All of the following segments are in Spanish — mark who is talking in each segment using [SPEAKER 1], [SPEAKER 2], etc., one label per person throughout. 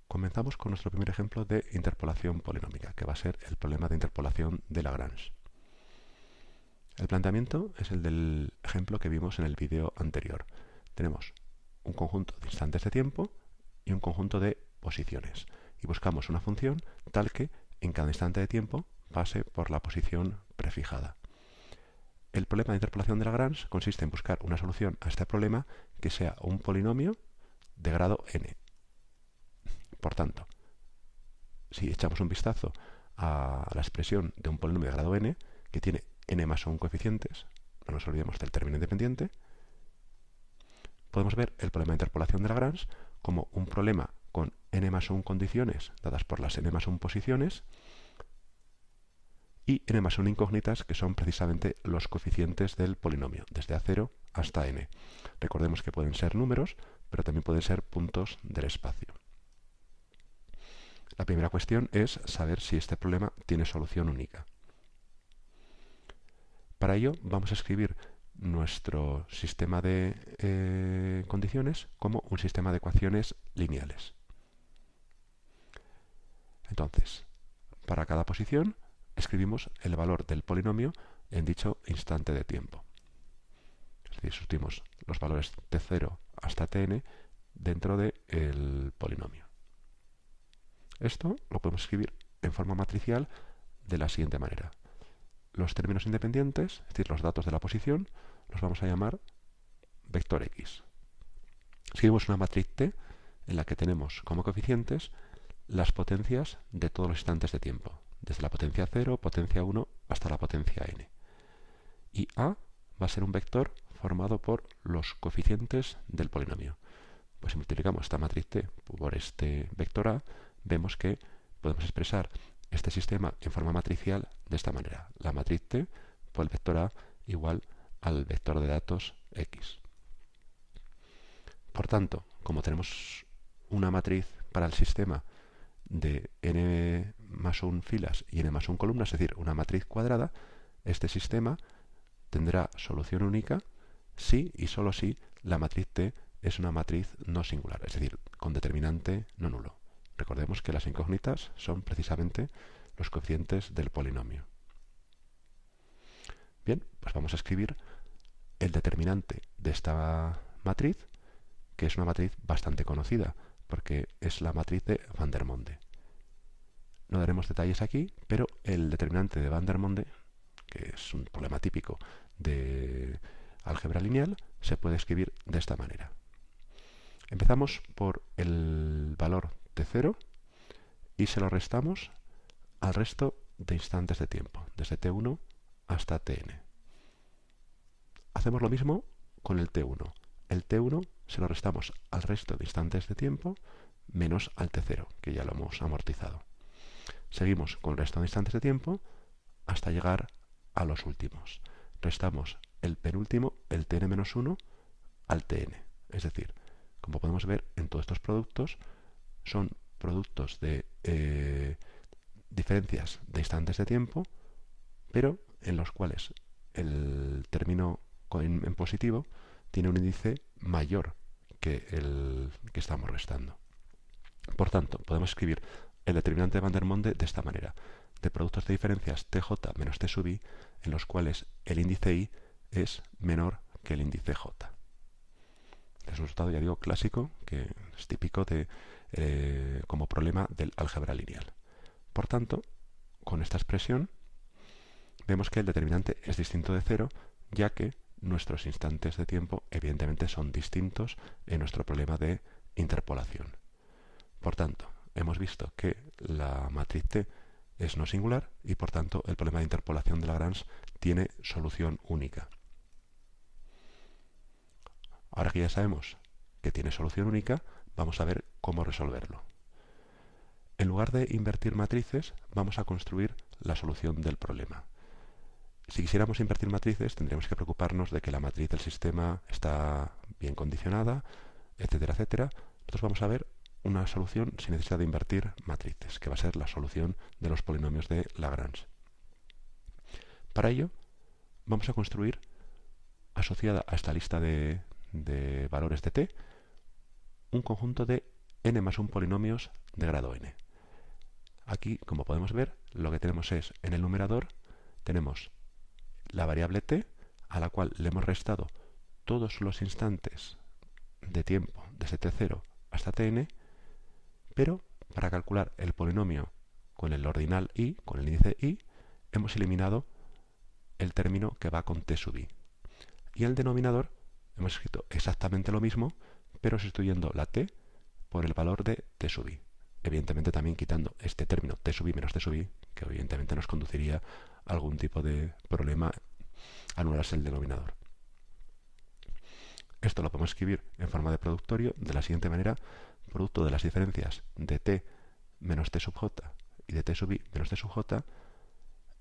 [SPEAKER 1] Comenzamos con nuestro primer ejemplo de interpolación polinómica, que va a ser el problema de interpolación de Lagrange. El planteamiento es el del ejemplo que vimos en el vídeo anterior. Tenemos un conjunto de instantes de tiempo y un conjunto de posiciones. Y buscamos una función tal que en cada instante de tiempo pase por la posición prefijada. El problema de interpolación de Lagrange consiste en buscar una solución a este problema que sea un polinomio de grado n. Por tanto, si echamos un vistazo a la expresión de un polinomio de grado n, que tiene n más 1 coeficientes, no nos olvidemos del término independiente, podemos ver el problema de interpolación de Lagrange como un problema con n más 1 condiciones dadas por las n más 1 posiciones y n más 1 incógnitas, que son precisamente los coeficientes del polinomio, desde a0 hasta n. Recordemos que pueden ser números, pero también pueden ser puntos del espacio. La primera cuestión es saber si este problema tiene solución única. Para ello vamos a escribir nuestro sistema de condiciones como un sistema de ecuaciones lineales. Entonces, para cada posición escribimos el valor del polinomio en dicho instante de tiempo. Es decir, sustituimos los valores t0 hasta tn dentro del polinomio. Esto lo podemos escribir en forma matricial de la siguiente manera. Los términos independientes, es decir, los datos de la posición, los vamos a llamar vector x. Escribimos una matriz T en la que tenemos como coeficientes las potencias de todos los instantes de tiempo, desde la potencia 0, potencia 1 hasta la potencia n. Y A va a ser un vector formado por los coeficientes del polinomio. Pues si multiplicamos esta matriz T por este vector A, vemos que podemos expresar este sistema en forma matricial de esta manera. La matriz T por el vector A igual al vector de datos X. Por tanto, como tenemos una matriz para el sistema de n más 1 filas y n más 1 columnas, es decir, una matriz cuadrada, este sistema tendrá solución única si y solo si la matriz T es una matriz no singular, es decir, con determinante no nulo. Recordemos que las incógnitas son precisamente los coeficientes del polinomio. Bien, pues vamos a escribir el determinante de esta matriz, que es una matriz bastante conocida, porque es la matriz de Vandermonde. No daremos detalles aquí, pero el determinante de Vandermonde, que es un problema típico de álgebra lineal, se puede escribir de esta manera. Empezamos por el valor t0 y se lo restamos al resto de instantes de tiempo, desde t1 hasta tn. Hacemos lo mismo con el t1. El t1 se lo restamos al resto de instantes de tiempo menos al t0, que ya lo hemos amortizado. Seguimos con el resto de instantes de tiempo hasta llegar a los últimos. Restamos el penúltimo, el tn-1, al tn. Es decir, como podemos ver en todos estos productos, son productos de diferencias de instantes de tiempo, pero en los cuales el término en positivo tiene un índice mayor que el que estamos restando. Por tanto, podemos escribir el determinante de Vandermonde de esta manera: de productos de diferencias tj menos t sub i, en los cuales el índice i es menor que el índice j. Es un resultado, ya digo, clásico, que es típico como problema del álgebra lineal. Por tanto, con esta expresión vemos que el determinante es distinto de 0, ya que nuestros instantes de tiempo evidentemente son distintos en nuestro problema de interpolación. Por tanto, hemos visto que la matriz T es no singular y por tanto el problema de interpolación de Lagrange tiene solución única. Ahora que ya sabemos que tiene solución única, vamos a ver cómo resolverlo. En lugar de invertir matrices, vamos a construir la solución del problema. Si quisiéramos invertir matrices, tendríamos que preocuparnos de que la matriz del sistema está bien condicionada, etcétera, etcétera. Nosotros vamos a ver una solución sin necesidad de invertir matrices, que va a ser la solución de los polinomios de Lagrange. Para ello, vamos a construir, asociada a esta lista de valores de t, un conjunto de n más 1 polinomios de grado n. Aquí, como podemos ver, lo que tenemos es, en el numerador, tenemos la variable t, a la cual le hemos restado todos los instantes de tiempo desde t0 hasta tn, pero para calcular el polinomio con el ordinal i, con el índice i, hemos eliminado el término que va con t sub i. Y en el denominador hemos escrito exactamente lo mismo, pero sustituyendo la t por el valor de t sub i. Evidentemente también quitando este término t sub i menos t sub i, que evidentemente nos conduciría a algún tipo de problema anularse el denominador. Esto lo podemos escribir en forma de productorio de la siguiente manera: producto de las diferencias de t menos t sub j y de t sub i menos t sub j,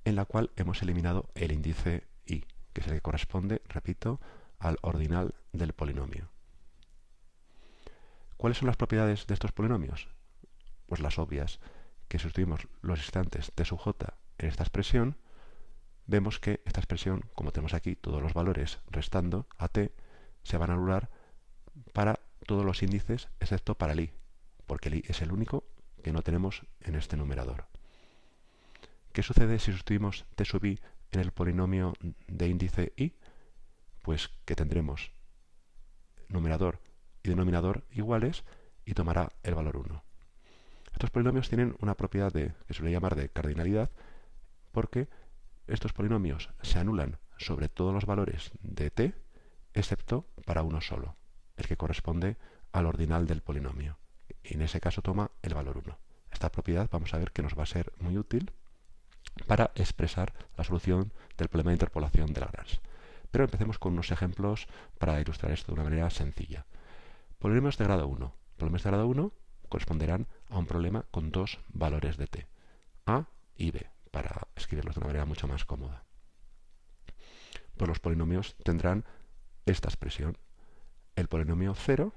[SPEAKER 1] en la cual hemos eliminado el índice i, que es el que corresponde, repito, al ordinal del polinomio. ¿Cuáles son las propiedades de estos polinomios? Pues las obvias, que si sustituimos los instantes t sub j en esta expresión, vemos que esta expresión, como tenemos aquí todos los valores restando a t, se van a anular para todos los índices excepto para el i, porque el i es el único que no tenemos en este numerador. ¿Qué sucede si sustituimos t sub i en el polinomio de índice i? Pues que tendremos numerador y denominador iguales y tomará el valor 1. Estos polinomios tienen una propiedad que se suele llamar de cardinalidad, porque estos polinomios se anulan sobre todos los valores de t, excepto para uno solo, el que corresponde al ordinal del polinomio. Y en ese caso toma el valor 1. Esta propiedad vamos a ver que nos va a ser muy útil para expresar la solución del problema de interpolación de Lagrange. Pero empecemos con unos ejemplos para ilustrar esto de una manera sencilla. Polinomios de grado 1. Polinomios de grado 1 corresponderán a un problema con dos valores de t, a y b, para escribirlos de una manera mucho más cómoda. Pues los polinomios tendrán esta expresión. El polinomio 0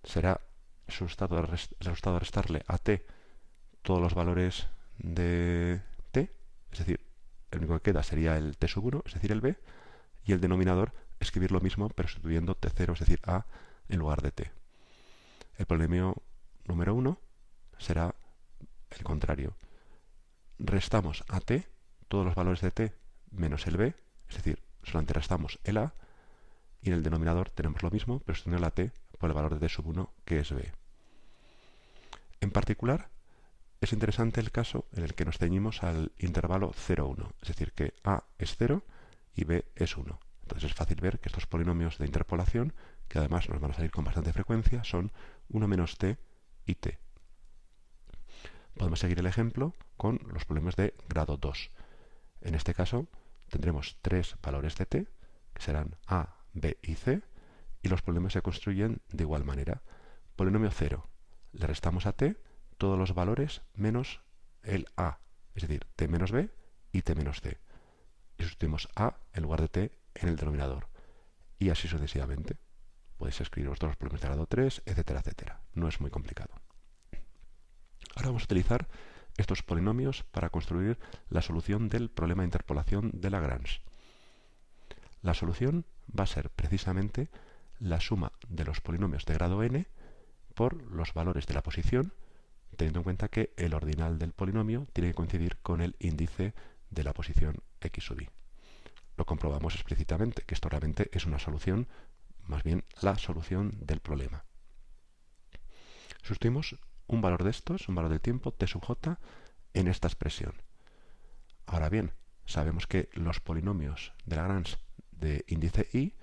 [SPEAKER 1] será el resultado de restarle a t todos los valores de t, es decir, el único que queda sería el t sub 1, es decir, el b, y el denominador escribir lo mismo, pero sustituyendo t0, es decir, a, en lugar de t. El polinomio número 1 será el contrario. Restamos a t todos los valores de t menos el b, es decir, solamente restamos el a, y en el denominador tenemos lo mismo, pero sustituyendo la t por el valor de t sub 1, que es b. En particular, es interesante el caso en el que nos ceñimos al intervalo 0,1, es decir, que a es 0 y b es 1. Entonces es fácil ver que estos polinomios de interpolación, que además nos van a salir con bastante frecuencia, son 1 menos t y t. Podemos seguir el ejemplo con los polinomios de grado 2. En este caso tendremos tres valores de t, que serán a, b y c, y los polinomios se construyen de igual manera. Polinomio 0. Le restamos a t todos los valores menos el a, es decir, t menos b y t menos c. Y sustituimos a en lugar de t en el denominador. Y así sucesivamente. Podéis escribir los dos polinomios de grado 3, etcétera, etcétera. No es muy complicado. Ahora vamos a utilizar estos polinomios para construir la solución del problema de interpolación de Lagrange. La solución va a ser precisamente la suma de los polinomios de grado n por los valores de la posición, teniendo en cuenta que el ordinal del polinomio tiene que coincidir con el índice de la posición x sub i. Lo comprobamos explícitamente, que esto realmente es una solución, más bien la solución del problema. Sustituimos un valor de estos, un valor del tiempo, t sub j, en esta expresión. Ahora bien, sabemos que los polinomios de Lagrange de índice i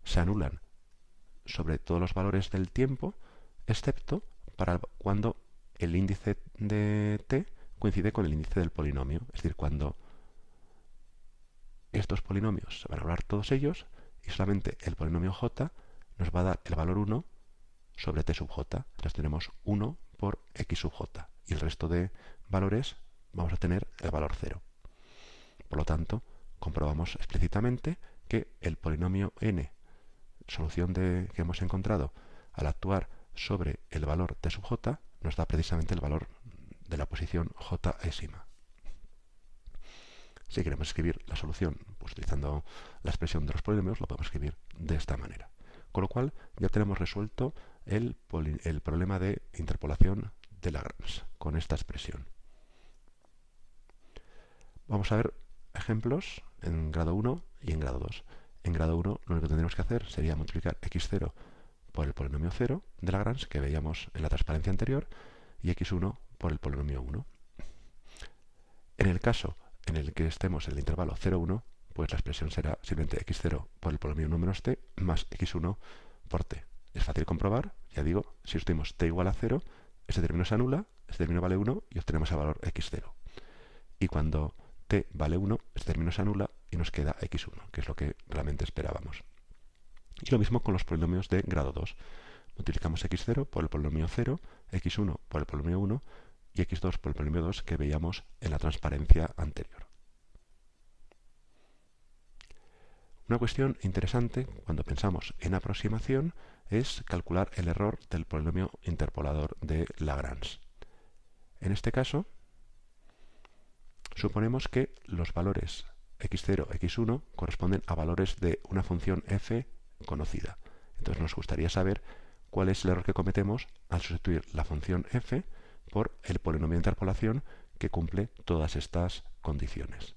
[SPEAKER 1] se anulan sobre todos los valores del tiempo, excepto para cuando el índice de t coincide con el índice del polinomio, es decir, cuando estos polinomios se van a anular todos ellos y solamente el polinomio j nos va a dar el valor 1 sobre t sub j. Entonces tenemos 1 por x sub j y el resto de valores vamos a tener el valor 0. Por lo tanto, comprobamos explícitamente que el polinomio n, solución que hemos encontrado al actuar sobre el valor t sub j, nos da precisamente el valor de la posición j-ésima. Si queremos escribir la solución pues utilizando la expresión de los polinomios, lo podemos escribir de esta manera. Con lo cual ya tenemos resuelto el problema de interpolación de Lagrange con esta expresión. Vamos a ver ejemplos en grado 1 y en grado 2. En grado 1 lo único que tendríamos que hacer sería multiplicar x0 por el polinomio 0 de Lagrange que veíamos en la transparencia anterior y x1 por el polinomio 1. En el caso en el que estemos en el intervalo 0, 1, pues la expresión será simplemente x0 por el polinomio 1 menos t más x1 por t. Es fácil comprobar, ya digo, si sustituimos t igual a 0, este término se anula, este término vale 1 y obtenemos el valor x0. Y cuando t vale 1, este término se anula y nos queda x1, que es lo que realmente esperábamos. Y lo mismo con los polinomios de grado 2. Multiplicamos x0 por el polinomio 0, x1 por el polinomio 1 y x2 por el polinomio 2 que veíamos en la transparencia anterior. Una cuestión interesante cuando pensamos en aproximación es calcular el error del polinomio interpolador de Lagrange. En este caso, suponemos que los valores x0, x1 corresponden a valores de una función f conocida. Entonces nos gustaría saber cuál es el error que cometemos al sustituir la función f por el polinomio de interpolación que cumple todas estas condiciones.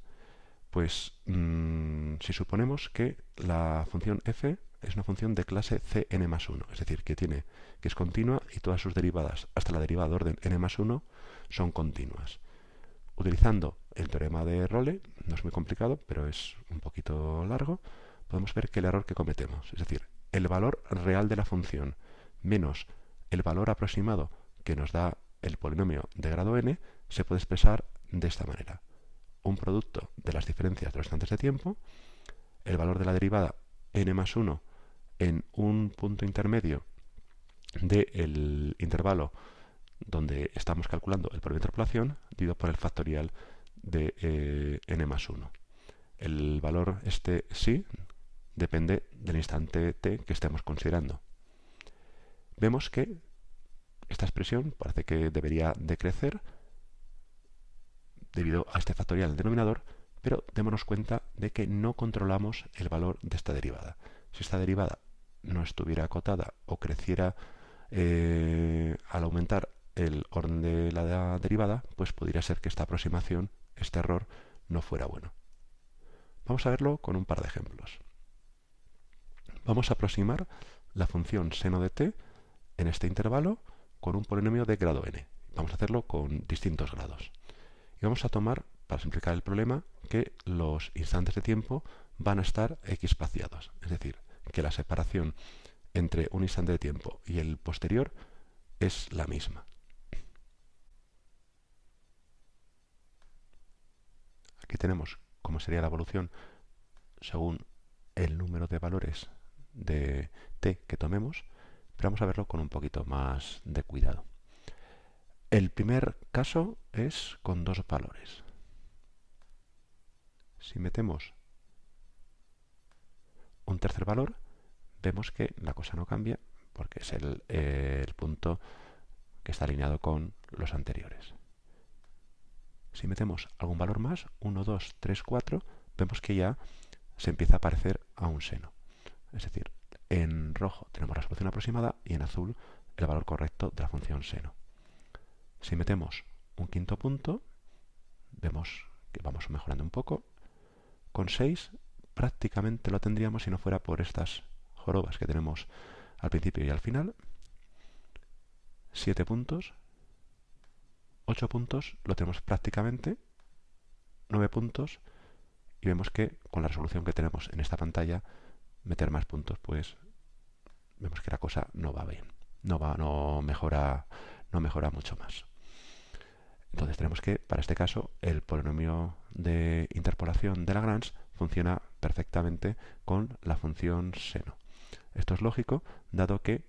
[SPEAKER 1] Pues si suponemos que la función f es una función de clase Cn más 1, es decir, que es continua y todas sus derivadas hasta la derivada de orden n más 1 son continuas. Utilizando el teorema de Rolle, no es muy complicado, pero es un poquito largo, podemos ver que el error que cometemos, es decir, el valor real de la función menos el valor aproximado que nos da el polinomio de grado n, se puede expresar de esta manera. Un producto de las diferencias de los instantes de tiempo, el valor de la derivada n más 1 en un punto intermedio del intervalo donde estamos calculando el polinomio de interpolación, dividido por el factorial de n más 1. El valor sí depende del instante t que estemos considerando. Vemos que esta expresión parece que debería decrecer debido a este factorial del denominador, pero démonos cuenta de que no controlamos el valor de esta derivada. Si esta derivada no estuviera acotada o creciera al aumentar el orden de la derivada, pues podría ser que esta aproximación, este error, no fuera bueno. Vamos a verlo con un par de ejemplos. Vamos a aproximar la función seno de t en este intervalo con un polinomio de grado n. Vamos a hacerlo con distintos grados. Y vamos a tomar, para simplificar el problema, que los instantes de tiempo van a estar x-espaciados. Es decir, que la separación entre un instante de tiempo y el posterior es la misma. Aquí tenemos cómo sería la evolución según el número de valores de t que tomemos, pero vamos a verlo con un poquito más de cuidado. El primer caso es con dos valores. Si metemos un tercer valor, vemos que la cosa no cambia porque es el punto que está alineado con los anteriores. Si metemos algún valor más, 1, 2, 3, 4, vemos que ya se empieza a parecer a un seno. Es decir, en rojo tenemos la solución aproximada y en azul el valor correcto de la función seno. Si metemos un quinto punto, vemos que vamos mejorando un poco. Con 6 prácticamente lo tendríamos si no fuera por estas jorobas que tenemos al principio y al final. 7 puntos. 8 puntos lo tenemos prácticamente. 9 puntos. Y vemos que con la resolución que tenemos en esta pantalla, meter más puntos, pues vemos que la cosa no va bien. No mejora mucho más. Entonces tenemos que, para este caso, el polinomio de interpolación de Lagrange funciona perfectamente con la función seno. Esto es lógico, dado que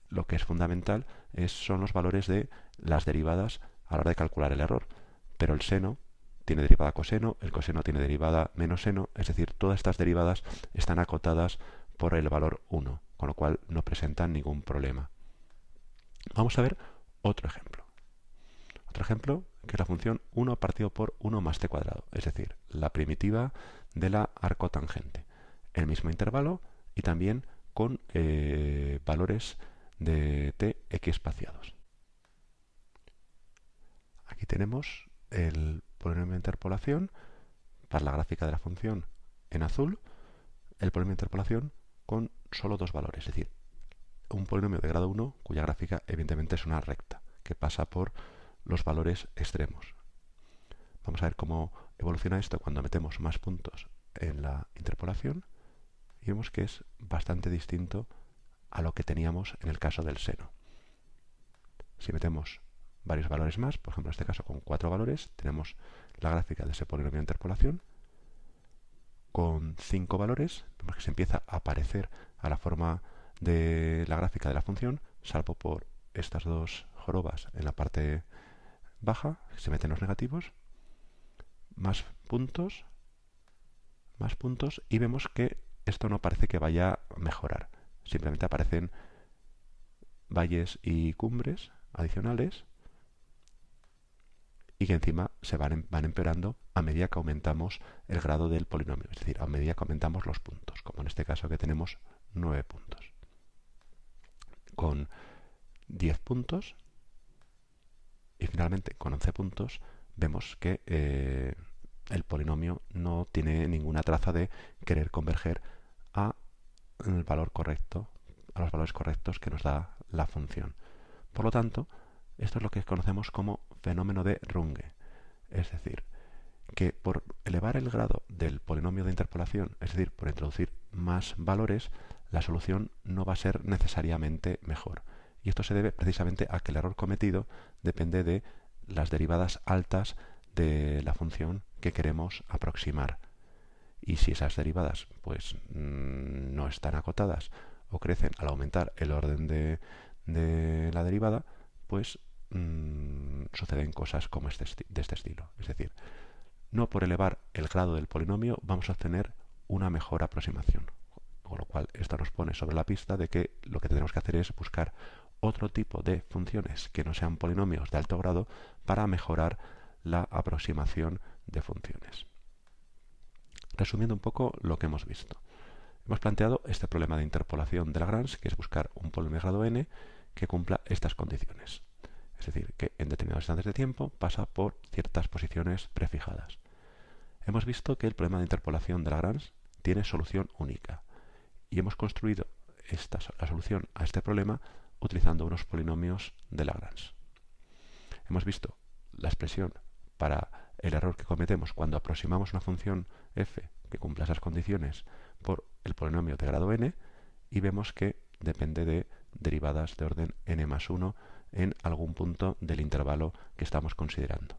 [SPEAKER 1] lo que es fundamental son los valores de las derivadas a la hora de calcular el error. Pero el seno tiene derivada coseno, el coseno tiene derivada menos seno, es decir, todas estas derivadas están acotadas por el valor 1, con lo cual no presentan ningún problema. Vamos a ver otro ejemplo. Otro ejemplo, que es la función 1 partido por 1 más t cuadrado, es decir, la primitiva de la arcotangente. El mismo intervalo y también con valores de t x espaciados. Aquí tenemos el polinomio de interpolación para la gráfica de la función en azul, el polinomio de interpolación con solo dos valores, es decir, un polinomio de grado 1 cuya gráfica evidentemente es una recta que pasa por los valores extremos. Vamos a ver cómo evoluciona esto cuando metemos más puntos en la interpolación y vemos que es bastante distinto a lo que teníamos en el caso del seno. Si metemos varios valores más, por ejemplo en este caso con 4 valores, tenemos la gráfica de ese polinomio de interpolación. Con 5 valores, vemos que se empieza a parecer a la forma de la gráfica de la función, salvo por estas dos jorobas en la parte baja, se meten los negativos, más puntos, y vemos que esto no parece que vaya a mejorar. Simplemente aparecen valles y cumbres adicionales y que encima se van empeorando a medida que aumentamos el grado del polinomio, es decir, a medida que aumentamos los puntos, como en este caso que tenemos 9 puntos. Con 10 puntos y finalmente con 11 puntos vemos que el polinomio no tiene ninguna traza de querer converger a el valor correcto, a los valores correctos que nos da la función. Por lo tanto, esto es lo que conocemos como fenómeno de Runge, es decir, que por elevar el grado del polinomio de interpolación, es decir, por introducir más valores, la solución no va a ser necesariamente mejor. Y esto se debe precisamente a que el error cometido depende de las derivadas altas de la función que queremos aproximar. Y si esas derivadas pues no están acotadas o crecen al aumentar el orden de la derivada, pues suceden cosas como de este estilo. Es decir, no por elevar el grado del polinomio vamos a obtener una mejor aproximación. Con lo cual, esto nos pone sobre la pista de que lo que tenemos que hacer es buscar otro tipo de funciones que no sean polinomios de alto grado para mejorar la aproximación de funciones. Resumiendo un poco lo que hemos visto. Hemos planteado este problema de interpolación de Lagrange, que es buscar un polinomio de grado n que cumpla estas condiciones. Es decir, que en determinados instantes de tiempo pasa por ciertas posiciones prefijadas. Hemos visto que el problema de interpolación de Lagrange tiene solución única y hemos construido la solución a este problema utilizando unos polinomios de Lagrange. Hemos visto la expresión para el error que cometemos cuando aproximamos una función f que cumpla esas condiciones por el polinomio de grado n y vemos que depende de derivadas de orden n más 1 en algún punto del intervalo que estamos considerando.